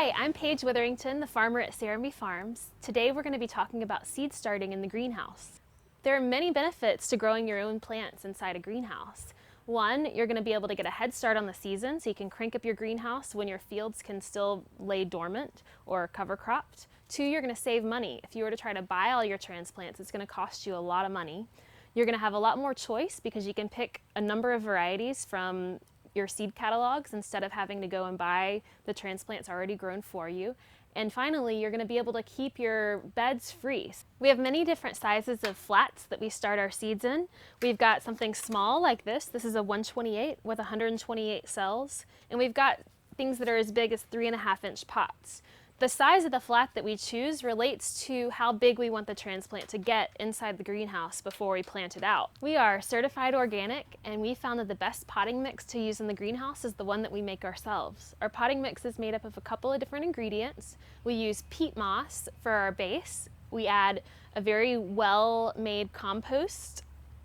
Hi, I'm Paige Witherington, the farmer at Serenbe Farms. Today we're going to be talking about seed starting in the greenhouse. There are many benefits to growing your own plants inside a greenhouse. One, you're going to be able to get a head start on the season so you can crank up your greenhouse when your fields can still lay dormant or cover cropped. Two, you're going to save money. If you were to try to buy all your transplants, it's going to cost you a lot of money. You're going to have a lot more choice because you can pick a number of varieties from your seed catalogs instead of having to go and buy the transplants already grown for you. And finally, you're going to be able to keep your beds free. We have many different sizes of flats that we start our seeds in. We've got something small like this. This is a 128 with 128 cells. And we've got things that are as big as 3.5-inch pots. The size of the flat that we choose relates to how big we want the transplant to get inside the greenhouse before we plant it out. We are certified organic, and we found that the best potting mix to use in the greenhouse is the one that we make ourselves. Our potting mix is made up of a couple of different ingredients. We use peat moss for our base. We add a very well-made compost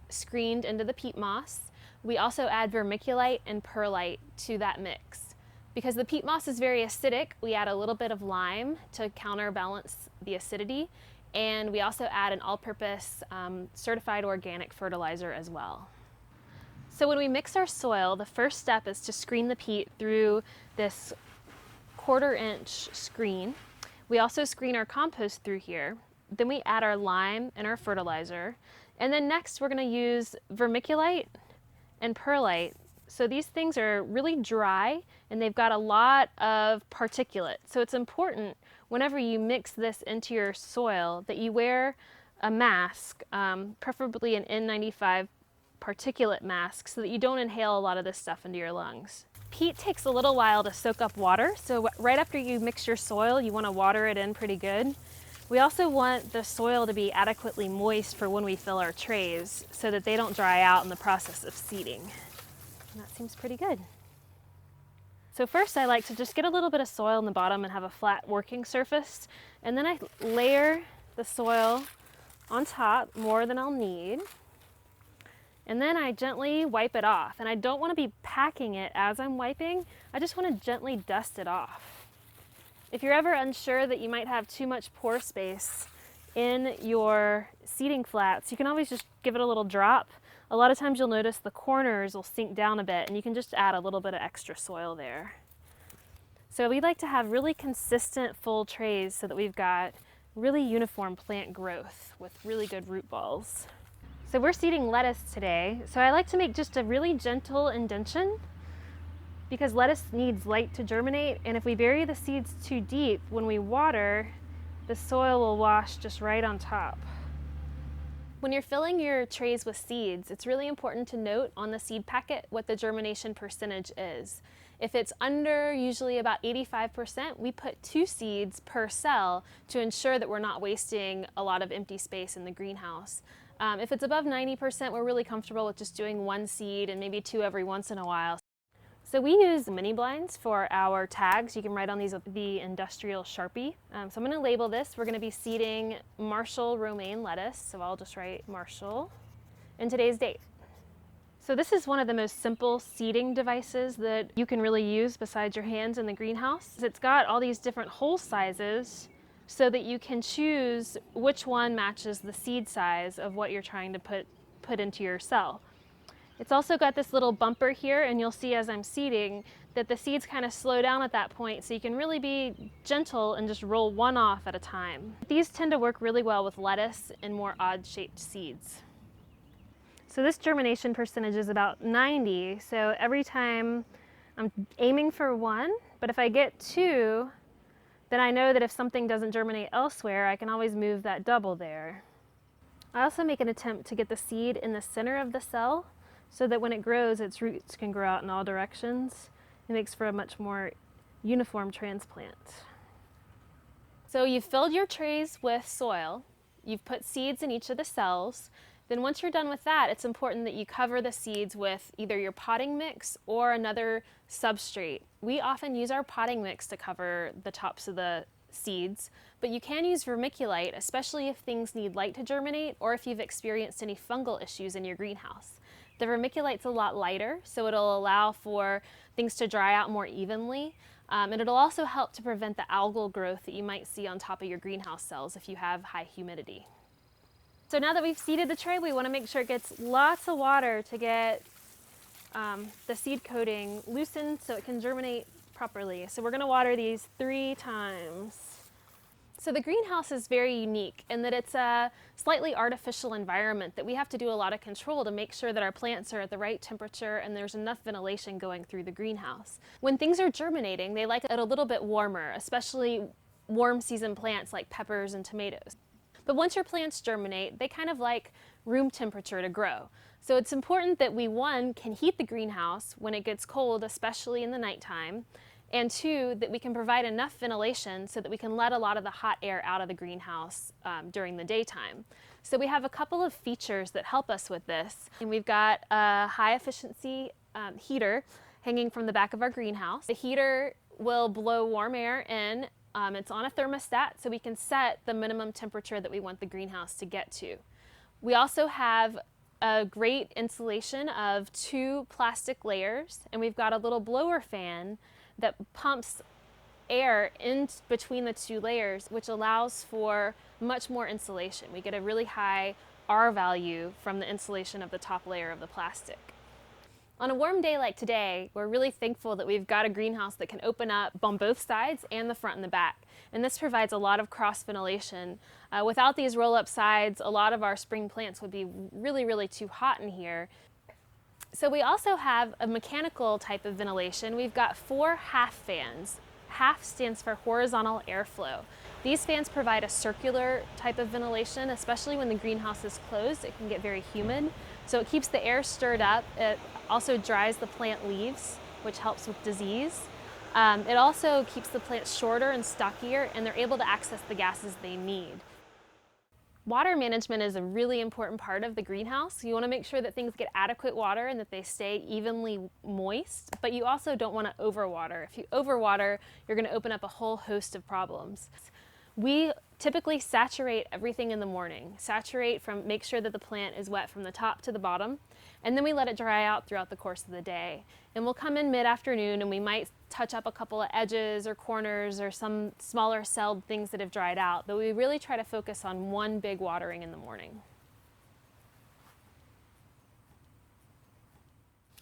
screened into the peat moss. We also add vermiculite and perlite to that mix. Because the peat moss is very acidic, we add a little bit of lime to counterbalance the acidity, and we also add an all-purpose certified organic fertilizer as well. So when we mix our soil, the first step is to screen the peat through this 1/4-inch screen. We also screen our compost through here. Then we add our lime and our fertilizer. And then next we're going to use vermiculite and perlite. So these things are really dry and they've got a lot of particulate. So it's important whenever you mix this into your soil that you wear a mask, preferably an N95 particulate mask, so that you don't inhale a lot of this stuff into your lungs. Peat takes a little while to soak up water, so right after you mix your soil, you want to water it in pretty good. We also want the soil to be adequately moist for when we fill our trays so that they don't dry out in the process of seeding. And that seems pretty good. So first I like to just get a little bit of soil in the bottom and have a flat working surface. And then I layer the soil on top more than I'll need. And then I gently wipe it off. And I don't want to be packing it as I'm wiping. I just want to gently dust it off. If you're ever unsure that you might have too much pore space in your seeding flats, you can always just give it a little drop. A lot of times you'll notice the corners will sink down a bit and you can just add a little bit of extra soil there. So we like to have really consistent full trays so that we've got really uniform plant growth with really good root balls. So we're seeding lettuce today. So I like to make just a really gentle indention because lettuce needs light to germinate, and if we bury the seeds too deep, when we water, the soil will wash just right on top. When you're filling your trays with seeds, it's really important to note on the seed packet what the germination percentage is. If it's under usually about 85%, we put 2 seeds per cell to ensure that we're not wasting a lot of empty space in the greenhouse. If it's above 90%, we're really comfortable with just doing 1 seed and maybe 2 every once in a while. So we use mini blinds for our tags. You can write on these with the industrial Sharpie. So I'm going to label this. We're going to be seeding Marshall romaine lettuce. So I'll just write Marshall and today's date. So this is one of the most simple seeding devices that you can really use besides your hands in the greenhouse. It's got all these different hole sizes so that you can choose which one matches the seed size of what you're trying to put into your cell. It's also got this little bumper here, and you'll see as I'm seeding that the seeds kind of slow down at that point, so you can really be gentle and just roll one off at a time. These tend to work really well with lettuce and more odd-shaped seeds. So this germination percentage is about 90, so every time I'm aiming for 1, but if I get 2, then I know that if something doesn't germinate elsewhere, I can always move that double there. I also make an attempt to get the seed in the center of the cell, so that when it grows, its roots can grow out in all directions. It makes for a much more uniform transplant. So you've filled your trays with soil, you've put seeds in each of the cells, then once you're done with that, it's important that you cover the seeds with either your potting mix or another substrate. We often use our potting mix to cover the tops of the seeds, but you can use vermiculite, especially if things need light to germinate or if you've experienced any fungal issues in your greenhouse. The vermiculite's a lot lighter, so it'll allow for things to dry out more evenly. And it'll also help to prevent the algal growth that you might see on top of your greenhouse cells if you have high humidity. So now that we've seeded the tray, we want to make sure it gets lots of water to get the seed coating loosened so it can germinate properly. So we're going to water these 3 times. So the greenhouse is very unique in that it's a slightly artificial environment that we have to do a lot of control to make sure that our plants are at the right temperature and there's enough ventilation going through the greenhouse. When things are germinating, they like it a little bit warmer, especially warm season plants like peppers and tomatoes. But once your plants germinate, they kind of like room temperature to grow. So it's important that we, 1, can heat the greenhouse when it gets cold, especially in the nighttime, and 2, that we can provide enough ventilation so that we can let a lot of the hot air out of the greenhouse during the daytime. So we have a couple of features that help us with this. And we've got a high efficiency heater hanging from the back of our greenhouse. The heater will blow warm air in. It's on a thermostat, so we can set the minimum temperature that we want the greenhouse to get to. We also have a great insulation of 2 plastic layers, and we've got a little blower fan that pumps air in between the 2 layers, which allows for much more insulation. We get a really high R value from the insulation of the top layer of the plastic. On a warm day like today, we're really thankful that we've got a greenhouse that can open up on both sides and the front and the back. And this provides a lot of cross ventilation. Without these roll-up sides, a lot of our spring plants would be really too hot in here. So we also have a mechanical type of ventilation. We've got 4 half fans. HALF stands for horizontal airflow. These fans provide a circular type of ventilation, especially when the greenhouse is closed. It can get very humid, so it keeps the air stirred up. It also dries the plant leaves, which helps with disease. It also keeps the plants shorter and stockier, and they're able to access the gases they need. Water management is a really important part of the greenhouse. You want to make sure that things get adequate water and that they stay evenly moist, but you also don't want to overwater. If you overwater, you're going to open up a whole host of problems. We typically saturate everything in the morning. Make sure that the plant is wet from the top to the bottom, and then we let it dry out throughout the course of the day. And we'll come in mid-afternoon and we might touch up a couple of edges or corners or some smaller celled things that have dried out, but we really try to focus on one big watering in the morning.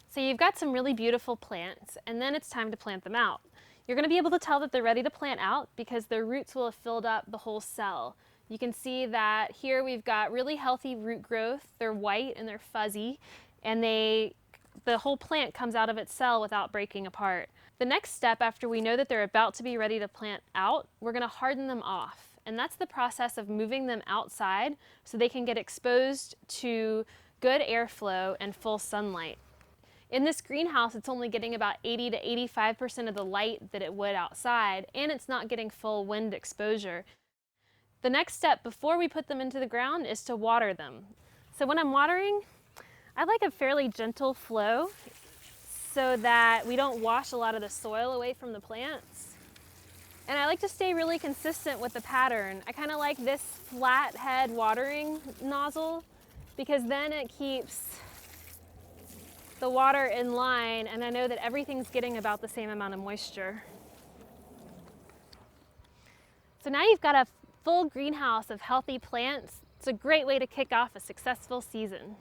So you've got some really beautiful plants, and then it's time to plant them out. You're going to be able to tell that they're ready to plant out because their roots will have filled up the whole cell. You can see that here we've got really healthy root growth. They're white and they're fuzzy, and the whole plant comes out of its cell without breaking apart. The next step, after we know that they're about to be ready to plant out, we're going to harden them off. And that's the process of moving them outside so they can get exposed to good airflow and full sunlight. In this greenhouse, it's only getting about 80 to 85% of the light that it would outside, and it's not getting full wind exposure. The next step before we put them into the ground is to water them. So when I'm watering, I like a fairly gentle flow so that we don't wash a lot of the soil away from the plants. And I like to stay really consistent with the pattern. I kind of like this flat head watering nozzle because then it keeps the water in line, and I know that everything's getting about the same amount of moisture. So now you've got a full greenhouse of healthy plants. It's a great way to kick off a successful season.